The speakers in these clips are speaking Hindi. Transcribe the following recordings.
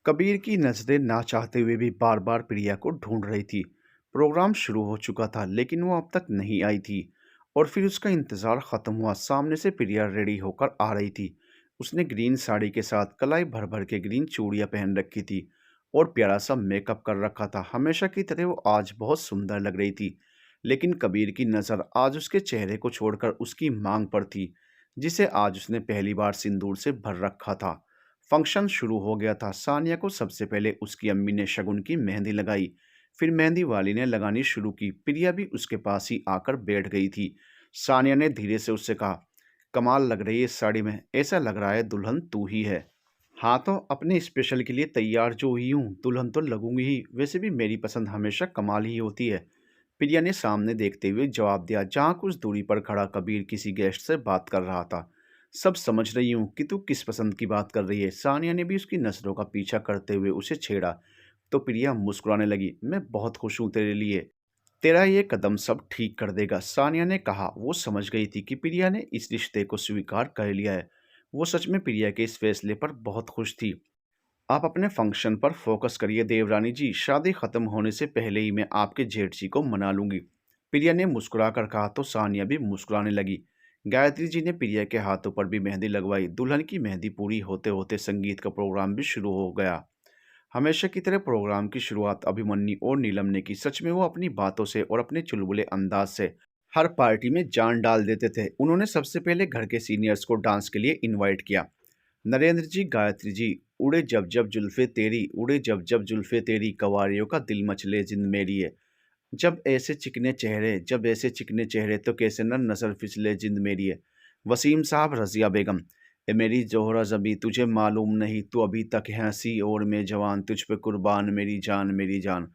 कबीर की नज़रें ना चाहते हुए भी बार बार प्रिया को ढूंढ रही थी। प्रोग्राम शुरू हो चुका था लेकिन वो अब तक नहीं आई थी। और फिर उसका इंतज़ार ख़त्म हुआ। सामने से प्रिया रेडी होकर आ रही थी। उसने ग्रीन साड़ी के साथ कलाई भर भर के ग्रीन चूड़ियाँ पहन रखी थी और प्यारा सा मेकअप कर रखा था। हमेशा की तरह वो आज बहुत सुंदर लग रही थी। लेकिन कबीर की नज़र आज उसके चेहरे को छोड़कर उसकी मांग पर थी, जिसे आज उसने पहली बार सिंदूर से भर रखा था। फंक्शन शुरू हो गया था। सानिया को सबसे पहले उसकी अम्मी ने शगुन की मेहंदी लगाई। फिर मेहंदी वाली ने लगानी शुरू की। प्रिया भी उसके पास ही आकर बैठ गई थी। सानिया ने धीरे से उससे कहा, कमाल लग रही है इस साड़ी में, ऐसा लग रहा है दुल्हन तू ही है। हाँ तो अपने स्पेशल के लिए तैयार जो हुई हूँ, दुल्हन तो लगूंगी ही। वैसे भी मेरी पसंद हमेशा कमाल ही होती है। प्रिया ने सामने देखते हुए जवाब दिया, जहाँ कुछ दूरी पर खड़ा कबीर किसी गेस्ट से बात कर रहा था। सब समझ रही हूँ कि तू किस पसंद की बात कर रही है। सानिया ने भी उसकी नजरों का पीछा करते हुए उसे छेड़ा। तो प्रिया मुस्कुराने लगी, मैं बहुत खुश हूँ तेरे लिए। तेरा ये कदम सब ठीक कर देगा, सानिया ने कहा। वो समझ गई थी कि प्रिया ने इस रिश्ते को स्वीकार कर लिया है। वो सच में प्रिया के इस फैसले पर बहुत खुश थी। आप अपने फंक्शन पर फोकस करिए देवरानी जी, शादी खत्म होने से पहले ही मैं आपके जेठ जी को मना लूंगी। प्रिया ने मुस्कुरा कर कहा तो सानिया भी मुस्कुराने लगी। गायत्री जी ने प्रिया के हाथों पर भी मेहंदी लगवाई। दुल्हन की मेहंदी पूरी होते होते संगीत का प्रोग्राम भी शुरू हो गया। हमेशा की तरह प्रोग्राम की शुरुआत अभिमन्यु और नीलम ने की। सच में वो अपनी बातों से और अपने चुलबुले अंदाज से हर पार्टी में जान डाल देते थे। उन्होंने सबसे पहले घर के सीनियर्स को डांस के लिए इनवाइट किया। नरेंद्र जी, गायत्री जी, उड़े जब जब जुल्फे तेरी, उड़े जब जब जुल्फे तेरी, कवारियों का दिल मचले जिंद मेरी है। जब ऐसे चिकने चेहरे तो कैसे न नजर फिसले जिंद मेरी है। वसीम साहब, रजिया बेगम, ए मेरी जोहरा जबी, तुझे मालूम नहीं तू अभी तक है हंसी और मैं जवान, तुझ पे कुर्बान मेरी जान मेरी जान।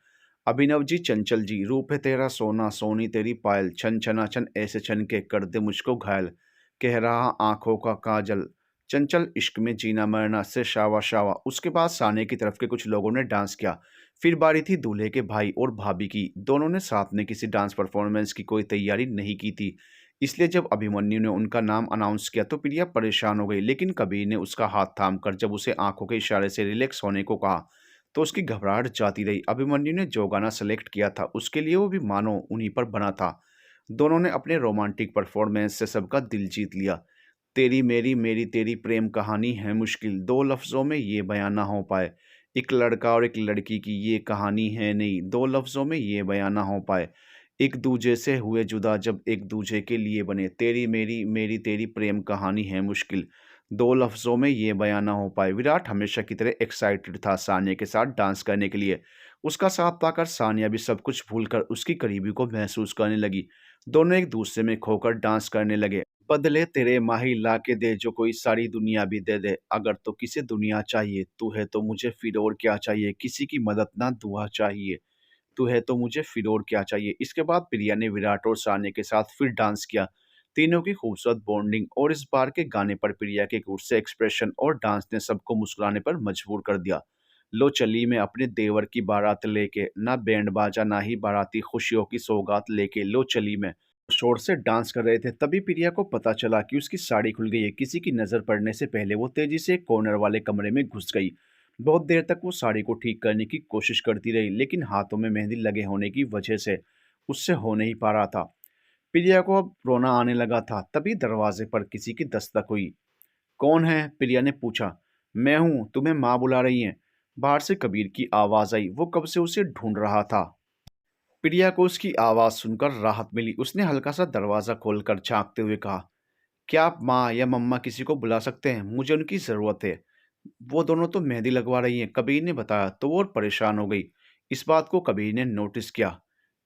अभिनव जी, चंचल जी, रूप है तेरा सोना, सोनी तेरी पायल, छन छना छन ऐसे छन के कर दे मुझको घायल, कह रहा आंखों का काजल, चंचल इश्क में जीना मरना से शावा शावा। उसके बाद साने की तरफ के कुछ लोगों ने डांस किया। फिर बारी थी दूल्हे के भाई और भाभी की। दोनों ने साथ में किसी डांस परफॉर्मेंस की कोई तैयारी नहीं की थी। इसलिए जब अभिमन्यु ने उनका नाम अनाउंस किया तो प्रिया परेशान हो गई। लेकिन कबीर ने उसका हाथ थाम कर जब उसे आंखों के इशारे से रिलैक्स होने को कहा तो उसकी घबराहट जाती रही। अभिमन्यु ने जो गाना सेलेक्ट किया था उसके लिए वो भी मानो उन्हीं पर बना था। दोनों ने अपने रोमांटिक परफॉर्मेंस से सबका दिल जीत लिया। तेरी मेरी मेरी तेरी प्रेम कहानी है मुश्किल, दो लफ्ज़ों में ये बयां ना हो पाए। एक लड़का और एक लड़की की ये कहानी है नहीं, दो लफ्ज़ों में ये बयां ना हो पाए। एक दूजे से हुए जुदा जब एक दूजे के लिए बने, तेरी मेरी तेरी प्रेम कहानी है मुश्किल, दो लफ्ज़ों में ये बयां ना हो पाए। विराट हमेशा की तरह एक्साइटेड था सानिया के साथ डांस करने के लिए। उसका साथ पाकर सानिया भी सब कुछ भूलकर उसकी करीबी को महसूस करने लगी। दोनों एक दूसरे में खोकर डांस करने लगे। बदले तेरे माही ला के दे, जो कोई सारी दुनिया भी दे दे, अगर तो किसे दुनिया चाहिए, तू है तो मुझे फिर और क्या चाहिए, किसी की मदद ना दुआ चाहिए, तू है तो मुझे फिर और क्या चाहिए। इसके बाद प्रिया ने विराट और सानिया के साथ फिर डांस किया। तीनों की खूबसूरत बॉन्डिंग और इस बार के गाने पर प्रिया के गुस्से, एक्सप्रेशन और डांस ने सबको मुस्कुराने पर मजबूर कर दिया। लो चली मैं अपने देवर की बारात लेके, ना बैंड बाजा ना ही बाराती, खुशियों की सौगात लेके लो चली मैं। शोर से डांस कर रहे थे तभी प्रिया को पता चला कि उसकी साड़ी खुल गई है। किसी की नज़र पड़ने से पहले वो तेजी से एक कॉर्नर वाले कमरे में घुस गई। बहुत देर तक वो साड़ी को ठीक करने की कोशिश करती रही लेकिन हाथों में मेहंदी लगे होने की वजह से उससे हो नहीं पा रहा था। प्रिया को अब रोना आने लगा था। तभी दरवाजे पर किसी की दस्तक हुई। कौन है? प्रिया ने पूछा। मैं हूँ, तुम्हें माँ बुला रही हैं। बाहर से कबीर की आवाज़ आई। वो कब से उसे ढूंढ रहा था। प्रिया को उसकी आवाज़ सुनकर राहत मिली। उसने हल्का सा दरवाज़ा खोलकर झांकते हुए कहा, क्या आप माँ या मम्मा किसी को बुला सकते हैं? मुझे उनकी ज़रूरत है। वो दोनों तो मेहंदी लगवा रही हैं, कबीर ने बताया। तो वो और परेशान हो गई। इस बात को कबीर ने नोटिस किया।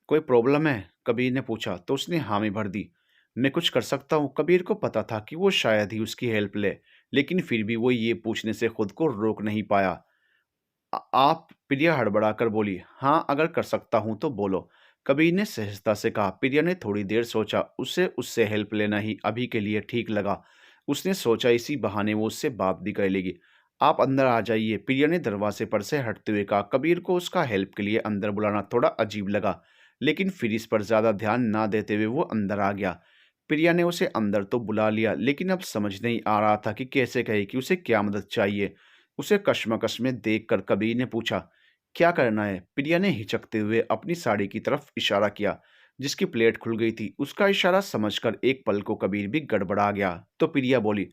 कोई प्रॉब्लम है? कबीर ने पूछा तो उसने हामी भर दी। मैं कुछ कर सकता हूँ। कबीर को पता था कि वो शायद ही उसकी हेल्प ले, लेकिन फिर भी वो ये पूछने से खुद को रोक नहीं पाया। आप? प्रिया हड़बड़ाकर बोली। हाँ, अगर कर सकता हूँ तो बोलो, कबीर ने सहजता से कहा। प्रिया ने थोड़ी देर सोचा। उसे उससे हेल्प लेना ही अभी के लिए ठीक लगा। उसने सोचा इसी बहाने वो उससे बात भी कर लेगी। आप अंदर आ जाइए, प्रिया ने दरवाजे पर से हटते हुए कहा। कबीर को उसका हेल्प के लिए अंदर बुलाना थोड़ा अजीब लगा, लेकिन फिर इस पर ज्यादा ध्यान ना देते हुए वो अंदर आ गया। प्रिया ने उसे अंदर तो बुला लिया लेकिन अब समझ नहीं आ रहा था कि कैसे कहे कि उसे क्या मदद चाहिए। उसे कशमकश में देखकर कबीर ने पूछा, क्या करना है? प्रिया ने हिचकते हुए अपनी साड़ी की तरफ इशारा किया, जिसकी प्लेट खुल गई थी। उसका इशारा समझकर एक पल को कबीर भी गड़बड़ा गया। तो प्रिया बोली,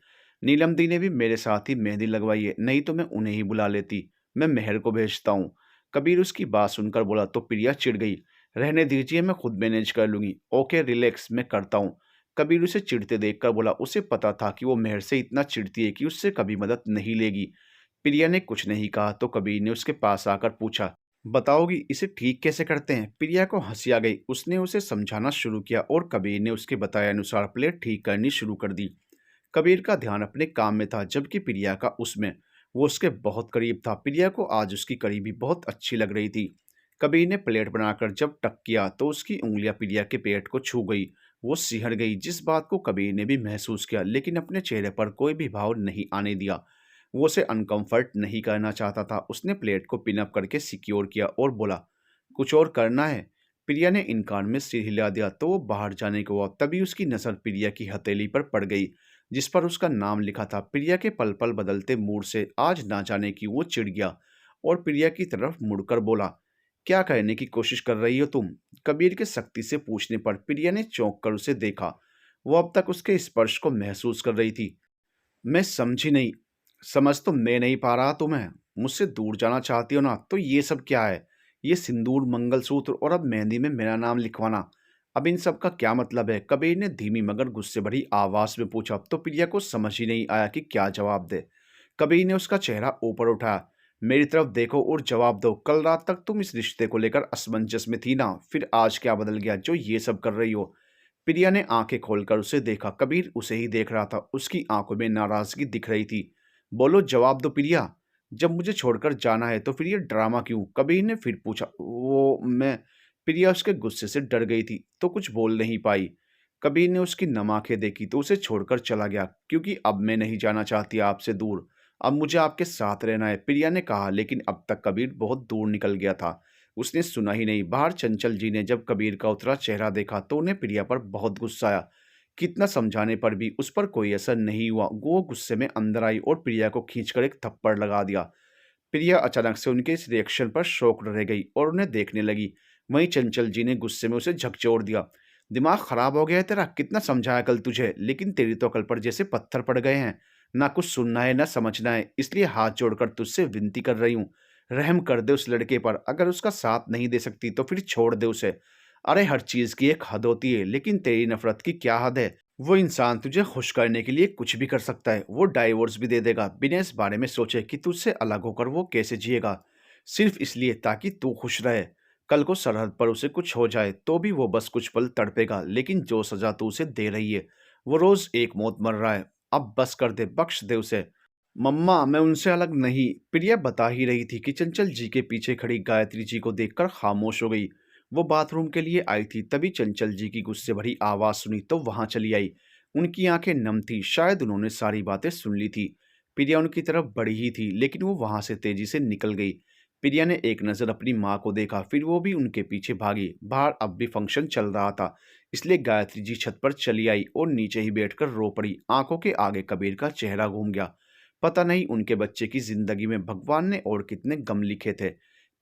नीलम दी ने भी मेरे साथ ही मेहंदी लगवाई है, नहीं तो मैं उन्हें ही बुला लेती। मैं मेहर को भेजता हूँ। कबीर उसकी बात सुनकर बोला। तो प्रिया चिढ़ गई। रहने दीजिए, मैं खुद मैनेज कर लूंगी। ओके रिलैक्स, मैं करता हूँ। कबीर उसे चिढ़ते देखकर बोला। उसे पता था कि वो मेहर से इतना चिढ़ती है कि उससे कभी मदद नहीं लेगी। प्रिया ने कुछ नहीं कहा तो कबीर ने उसके पास आकर पूछा, बताओगी इसे ठीक कैसे करते हैं? प्रिया को हंसी आ गई। उसने उसे समझाना शुरू किया और कबीर ने उसके बताए अनुसार प्लेट ठीक करनी शुरू कर दी। कबीर का ध्यान अपने काम में था, जबकि प्रिया का उसमें। वो उसके बहुत करीब था। प्रिया को आज उसकी करीबी बहुत अच्छी लग रही थी। कबीर ने प्लेट बनाकर जब टक किया तो उसकी उंगलियां प्रिया के पेट को छू गई। वो सिहर गई, जिस बात को कबीर ने भी महसूस किया, लेकिन अपने चेहरे पर कोई भी भाव नहीं आने दिया। वो उसे अनकंफर्ट नहीं करना चाहता था। उसने प्लेट को पिनअप करके सिक्योर किया और बोला, कुछ और करना है? प्रिया ने इनकार में सिर हिला दिया तो वो बाहर जाने को हुआ। तभी उसकी नजर प्रिया की हथेली पर पड़ गई, जिस पर उसका नाम लिखा था। प्रिया के पल पल बदलते मूड से आज ना जाने की वो चिढ़ गया और प्रिया की तरफ मुड़कर बोला, क्या कहने की कोशिश कर रही हो तुम? कबीर के सख्ती से पूछने पर प्रिया ने चौंक कर उसे देखा। वो अब तक उसके स्पर्श को महसूस कर रही थी। मैं समझी नहीं। समझ तो मैं नहीं पा रहा तुम्हें। मुझसे दूर जाना चाहती हो ना, तो ये सब क्या है? ये सिंदूर, मंगलसूत्र और अब मेहंदी में मेरा नाम लिखवाना, अब इन सब का क्या मतलब है? कबीर ने धीमी मगर गुस्से भरी आवाज में पूछा। अब तो प्रिया को समझ ही नहीं आया कि क्या जवाब दे। कबीर ने उसका चेहरा ऊपर उठाया। मेरी तरफ देखो और जवाब दो। कल रात तक तुम इस रिश्ते को लेकर असमंजस में थी ना, फिर आज क्या बदल गया जो ये सब कर रही हो? प्रिया ने आंखें खोलकर उसे देखा। कबीर उसे ही देख रहा था। उसकी आंखों में नाराजगी दिख रही थी। बोलो, जवाब दो प्रिया। जब मुझे छोड़कर जाना है तो फिर ये ड्रामा क्यों? कबीर ने फिर पूछा। वो मैं। प्रिया उसके गुस्से से डर गई थी तो कुछ बोल नहीं पाई। कबीर ने उसकी नम आंखें देखी तो उसे छोड़कर चला गया, क्योंकि अब मैं नहीं जाना चाहती आपसे दूर। अब मुझे आपके साथ रहना है, प्रिया ने कहा। लेकिन अब तक कबीर बहुत दूर निकल गया था। उसने सुना ही नहीं। बाहर चंचल जी ने जब कबीर का उतरा चेहरा देखा तो उन्हें प्रिया पर बहुत गुस्सा आया। कितना समझाने पर भी उस पर कोई असर नहीं हुआ। वो गुस्से में अंदर आई और प्रिया को खींचकर एक थप्पड़ लगा दिया। प्रिया अचानक से उनके इस रिएक्शन पर शॉक्ड रह गई और उन्हें देखने लगी। वहीं चंचल जी ने गुस्से में उसे झकझोर दिया। दिमाग खराब हो गया है तेरा? कितना समझाया कल तुझे, लेकिन तेरी तो अकल पर जैसे पत्थर पड़ गए हैं। ना कुछ सुनना है ना समझना है, इसलिए हाथ जोड़कर तुझसे विनती कर रही हूँ। रहम कर दे उस लड़के पर। अगर उसका साथ नहीं दे सकती तो फिर छोड़ दे उसे। अरे हर चीज की एक हद होती है, लेकिन तेरी नफरत की क्या हद है? वो इंसान तुझे खुश करने के लिए कुछ भी कर सकता है। वो डाइवोर्स भी दे देगा बिना इस बारे में सोचे कि तुझसे अलग होकर वो कैसे जिएगा, सिर्फ इसलिए ताकि तू खुश रहे। कल को सरहद पर उसे कुछ हो जाए तो भी वो बस कुछ पल तड़पेगा, लेकिन जो सजा तू उसे दे रही है, वो रोज एक मौत मर रहा है। अब बस कर दे, बख्श दे उसे। मम्मा, मैं उनसे अलग नहीं। प्रिया बता ही रही थी कि चंचल जी के पीछे खड़ी गायत्री जी को देखकर खामोश हो गई। वो बाथरूम के लिए आई थी, तभी चंचल जी की गुस्से भरी आवाज सुनी तो वहां चली आई। उनकी आंखें नम थी, शायद उन्होंने सारी बातें सुन ली थी। प्रिया उनकी तरफ बढ़ी ही थी, लेकिन वो वहां से तेजी से निकल गई। प्रिया ने एक नजर अपनी माँ को देखा, फिर वो भी उनके पीछे भागी। बाहर अब भी फंक्शन चल रहा था, इसलिए गायत्री जी छत पर चली आई और नीचे ही बैठकर रो पड़ी। आंखों के आगे कबीर का चेहरा घूम गया। पता नहीं उनके बच्चे की जिंदगी में भगवान ने और कितने गम लिखे थे।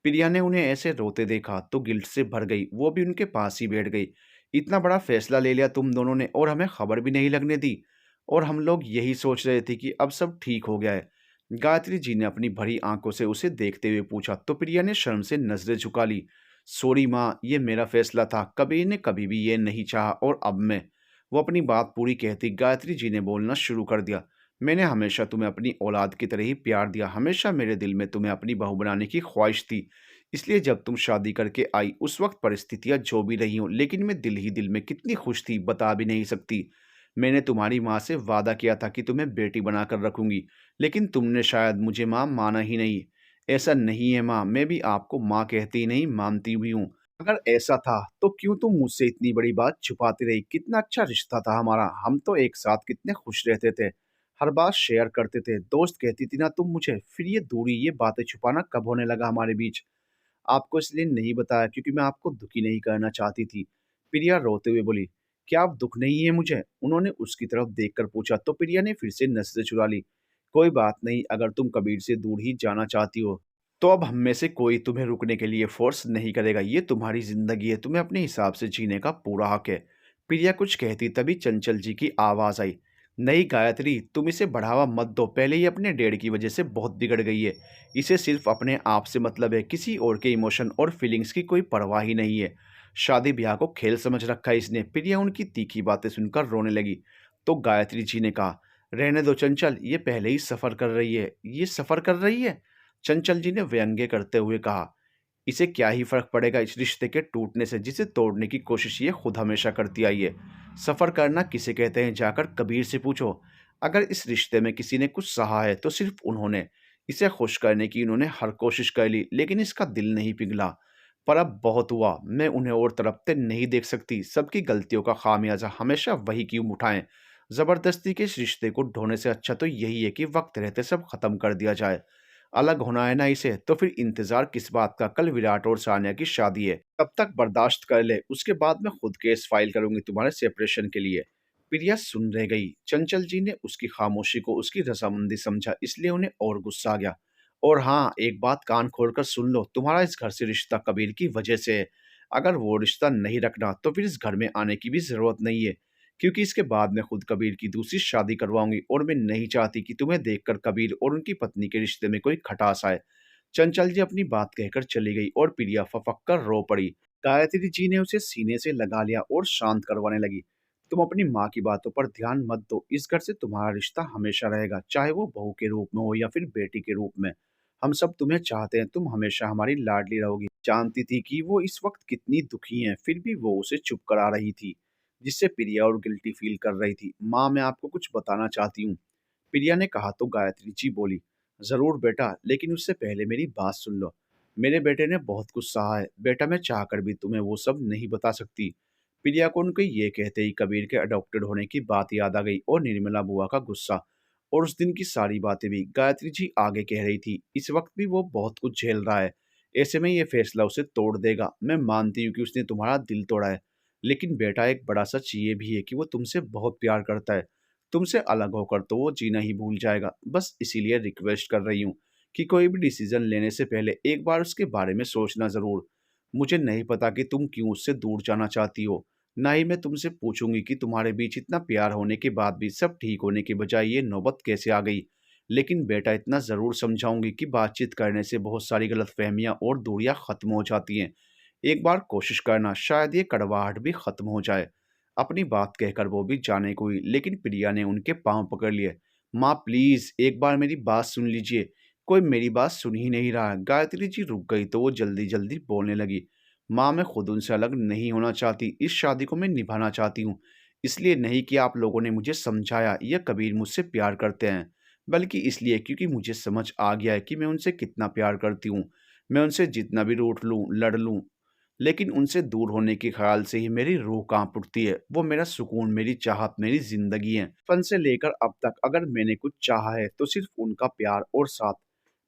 प्रिया ने उन्हें ऐसे रोते देखा तो गिल्ट से भर गई। वो भी उनके पास ही बैठ गई। इतना बड़ा फैसला ले लिया तुम दोनों ने और हमें खबर भी नहीं लगने दी। और हम लोग यही सोच रहे थे कि अब सब ठीक हो गया है। गायत्री जी ने अपनी भरी आंखों से उसे देखते हुए पूछा तो प्रिया ने शर्म से नजरें झुका ली। सॉरी माँ, ये मेरा फैसला था। कबीर ने कभी भी ये नहीं चाहा और अब मैं। वो अपनी बात पूरी कहती गायत्री जी ने बोलना शुरू कर दिया। मैंने हमेशा तुम्हें अपनी औलाद की तरह ही प्यार दिया। हमेशा मेरे दिल में तुम्हें अपनी बहू बनाने की ख्वाहिश थी। इसलिए जब तुम शादी करके आई उस वक्त परिस्थितियां जो भी रही हों, लेकिन मैं दिल ही दिल में कितनी खुश थी बता भी नहीं सकती। मैंने तुम्हारी माँ से वादा किया था कि तुम्हें बेटी बनाकर रखूंगी, लेकिन तुमने शायद मुझे माँ माना ही नहीं। ऐसा नहीं है माँ, मैं भी आपको माँ कहती ही नहीं मानती भी हूँ। अगर ऐसा था तो क्यों तुम मुझसे इतनी बड़ी बात छुपाती रही? कितना अच्छा रिश्ता था हमारा। हम तो एक साथ कितने खुश रहते थे, हर बात शेयर करते थे। दोस्त कहती थी ना तुम मुझे। फिर ये दूरी, ये बातें छुपाना कब होने लगा हमारे बीच? आपको इसलिए नहीं बताया क्योंकि मैं आपको दुखी नहीं करना चाहती थी। प्रिया रोते हुए बोली, क्या आप दुख नहीं है मुझे? उन्होंने उसकी तरफ देखकर पूछा तो प्रिया ने फिर से नजरें चुरा ली। कोई बात नहीं, अगर तुम कबीर से दूर ही जाना चाहती हो, तो अब हम में से कोई तुम्हें रुकने के लिए फ़ोर्स नहीं करेगा। ये तुम्हारी ज़िंदगी है, तुम्हें अपने हिसाब से जीने का पूरा हक है। प्रिया कुछ कहती तभी चंचल जी की आवाज़ आई। नहीं गायत्री, तुम इसे बढ़ावा मत दो, पहले ही अपने डैड की वजह से बहुत बिगड़ गई है। इसे सिर्फ़ अपने आप से मतलब है, किसी और के इमोशन और फीलिंग्स की कोई परवाह ही नहीं है। शादी-ब्याह को खेल समझ रखा है इसने। प्रिया उनकी तीखी बातें सुनकर रोने लगी। तो गायत्री जी ने कहा, रहने दो चंचल, ये पहले ही सफ़र कर रही है। ये सफ़र कर रही है? चंचल जी ने व्यंग्य करते हुए कहा, इसे क्या ही फर्क पड़ेगा इस रिश्ते के टूटने से, जिसे तोड़ने की कोशिश ये खुद हमेशा करती आई है। सफ़र करना किसे कहते हैं, जाकर कबीर से पूछो। अगर इस रिश्ते में किसी ने कुछ सहा है तो सिर्फ उन्होंने। इसे खुश करने की इन्होंने हर कोशिश कर ली, लेकिन इसका दिल नहीं पिघला। पर अब बहुत हुआ, मैं उन्हें और तड़पते नहीं देख सकती। सबकी गलतियों का खामियाजा हमेशा वही क्यों उठाएं। जबरदस्ती के इस रिश्ते को ढोने से अच्छा तो यही है कि वक्त रहते सब खत्म कर दिया जाए। अलग होना है ना इसे, तो फिर इंतजार किस बात का, कल विराट और सानिया की शादी है, तब तक बर्दाश्त कर ले, उसके बाद मैं खुद केस फाइल करूंगी तुम्हारे सेपरेशन के लिए। प्रिया सुन रह गई। चंचल जी ने उसकी खामोशी को उसकी रजामंदी समझा, इसलिए उन्हें और गुस्सा आ गया। और हाँ, एक बात कान खोलकर सुन लो, तुम्हारा इस घर से रिश्ता कबीर की वजह से है। अगर वो रिश्ता नहीं रखना तो फिर इस घर में आने की भी जरूरत नहीं है, क्योंकि इसके बाद मैं खुद कबीर की दूसरी शादी करवाऊंगी, और मैं नहीं चाहती कि तुम्हें देखकर कबीर और उनकी पत्नी के रिश्ते में कोई खटास आए। चंचल जी अपनी बात कहकर चली गई और प्रिया फफक कर रो पड़ी। गायत्री जी ने उसे सीने से लगा लिया और शांत करवाने लगी। तुम अपनी माँ की बातों पर ध्यान मत दो, इस घर से तुम्हारा रिश्ता हमेशा रहेगा, चाहे वो बहू के रूप में हो या फिर बेटी के रूप में। हम सब तुम्हें चाहते हैं, तुम हमेशा हमारी लाडली रहोगी। जानती थी कि वो इस वक्त कितनी दुखी हैं, फिर भी वो उसे चुप करा रही थी, जिससे प्रिया और गिल्टी फील कर रही थी। माँ, मैं आपको कुछ बताना चाहती हूँ, प्रिया ने कहा। तो गायत्री जी बोली, जरूर बेटा, लेकिन उससे पहले मेरी बात सुन लो। मेरे बेटे ने बहुत कुछ सहा है बेटा, मैं चाहकर भी तुम्हें वो सब नहीं बता सकती। प्रिया को उनके ये कहते ही कबीर के अडॉप्टेड होने की बात याद आ गई, और निर्मला बुआ का गुस्सा, और उस दिन की सारी बातें भी। गायत्री जी आगे कह रही थी, इस वक्त भी वो बहुत कुछ झेल रहा है, ऐसे में ये फैसला उसे तोड़ देगा। मैं मानती हूँ कि उसने तुम्हारा दिल तोड़ा है, लेकिन बेटा एक बड़ा सच ये भी है कि वो तुमसे बहुत प्यार करता है। तुमसे अलग होकर तो वो जीना ही भूल जाएगा। बस इसीलिए रिक्वेस्ट कर रही हूँ कि कोई भी डिसीजन लेने से पहले एक बार उसके बारे में सोचना ज़रूर। मुझे नहीं पता कि तुम क्यों उससे दूर जाना चाहती हो, ना ही मैं तुमसे पूछूंगी कि तुम्हारे बीच इतना प्यार होने के बाद भी सब ठीक होने के बजाय ये नौबत कैसे आ गई। लेकिन बेटा, इतना ज़रूर समझाऊंगी कि बातचीत करने से बहुत सारी गलतफहमियां और दूरियां खत्म हो जाती हैं। एक बार कोशिश करना, शायद ये कड़वाहट भी खत्म हो जाए। अपनी बात कहकर वो भी जाने को हुई, लेकिन प्रिया ने उनके पांव पकड़ लिए। माँ प्लीज, एक बार मेरी बात सुन लीजिए। कोई मेरी बात सुन ही नहीं रहा। गायत्री जी रुक गई तो वो जल्दी जल्दी बोलने लगी। माँ, मैं खुद उनसे अलग नहीं होना चाहती, इस शादी को मैं निभाना चाहती हूँ। इसलिए नहीं कि आप लोगों ने मुझे समझाया या कबीर मुझसे प्यार करते हैं, बल्कि इसलिए क्योंकि मुझे समझ आ गया है कि मैं उनसे कितना प्यार करती हूँ। मैं उनसे जितना भी रूठ लूँ, लड़ लूँ, लेकिन उनसे दूर होने के ख्याल से ही मेरी रूह कांप उठती है। वो मेरा सुकून, मेरी चाहत, मेरी जिंदगी है। बचपन से लेकर अब तक अगर मैंने कुछ चाहा है तो सिर्फ उनका प्यार और साथ।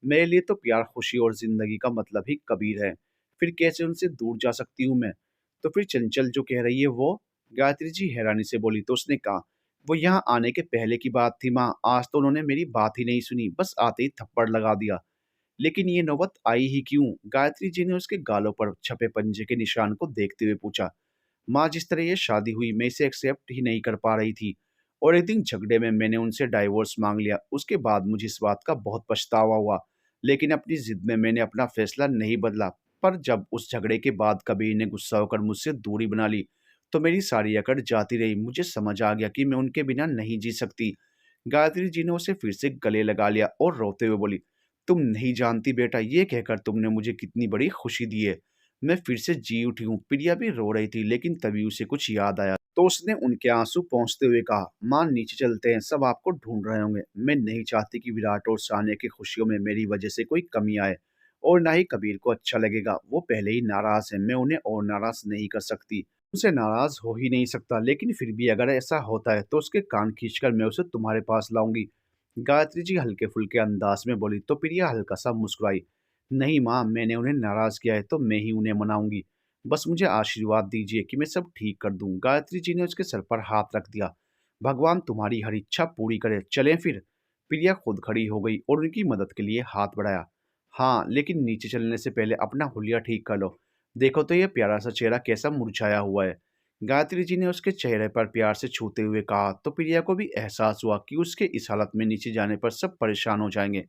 मेरे लिए तो प्यार, खुशी और जिंदगी का मतलब ही कबीर है। फिर कैसे उनसे दूर जा सकती हूँ मैं? तो फिर चंचल जो कह रही है वो? गायत्री जी हैरानी से बोली। तो उसने कहा, वो यहाँ आने के पहले की बात थी माँ, आज तो उन्होंने मेरी बात ही नहीं सुनी, बस आते ही थप्पड़ लगा दिया। लेकिन ये नौबत आई ही क्यों? गायत्री जी ने उसके गालों पर छपे पंजे के निशान को देखते हुए पूछा। माँ, जिस तरह ये शादी हुई, मैं इसे एक्सेप्ट ही नहीं कर पा रही थी, और एक दिन झगड़े में मैंने उनसे डाइवोर्स मांग लिया। उसके बाद मुझे इस बात का बहुत पछतावा हुआ, लेकिन अपनी जिद में मैंने अपना फैसला नहीं बदला। पर जब उस झगड़े के बाद कबीर ने गुस्सा होकर मुझसे दूरी बना ली, तो मेरी सारी अकड़ जाती रही। मुझे समझ आ गया कि मैं उनके बिना नहीं जी सकती। गायत्री जी ने उसे फिर से गले लगा लिया और रोते हुए बोली, तुम नहीं जानती बेटा, ये कहकर तुमने मुझे कितनी बड़ी खुशी दी है। मैं फिर से जी उठी हूँ। प्रिया भी रो रही थी, लेकिन तभी उसे कुछ याद आया, तो उसने उनके आंसू पोंछते हुए कहा, माँ नीचे चलते हैं, सब आपको ढूंढ रहे होंगे। मैं नहीं चाहती कि विराट और सानिया की खुशियों में मेरी वजह से कोई कमी आए, और ना ही कबीर को अच्छा लगेगा। वो पहले ही नाराज है, मैं उन्हें और नाराज नहीं कर सकती। उनसे नाराज हो ही नहीं सकता, लेकिन फिर भी अगर ऐसा होता है तो उसके कान खींचकर मैं उसे तुम्हारे पास लाऊंगी। गायत्री जी हल्के फुल्के अंदाज में बोली। तो प्रिया हल्का सा मुस्कुराई। नहीं माँ, मैंने उन्हें नाराज किया है तो मैं ही उन्हें मनाऊंगी। बस मुझे आशीर्वाद दीजिए कि मैं सब ठीक कर दूं। गायत्री जी ने उसके सर पर हाथ रख दिया। भगवान तुम्हारी हर इच्छा पूरी करे, चलें फिर। प्रिया खुद खड़ी हो गई और उनकी मदद के लिए हाथ बढ़ाया। हाँ, लेकिन नीचे चलने से पहले अपना हुलिया ठीक कर लो। देखो तो ये प्यारा सा चेहरा कैसा मुरझाया हुआ है। गायत्री जी ने उसके चेहरे पर प्यार से छूते हुए कहा तो प्रिया को भी एहसास हुआ कि उसके इस हालत में नीचे जाने पर सब परेशान हो जाएंगे।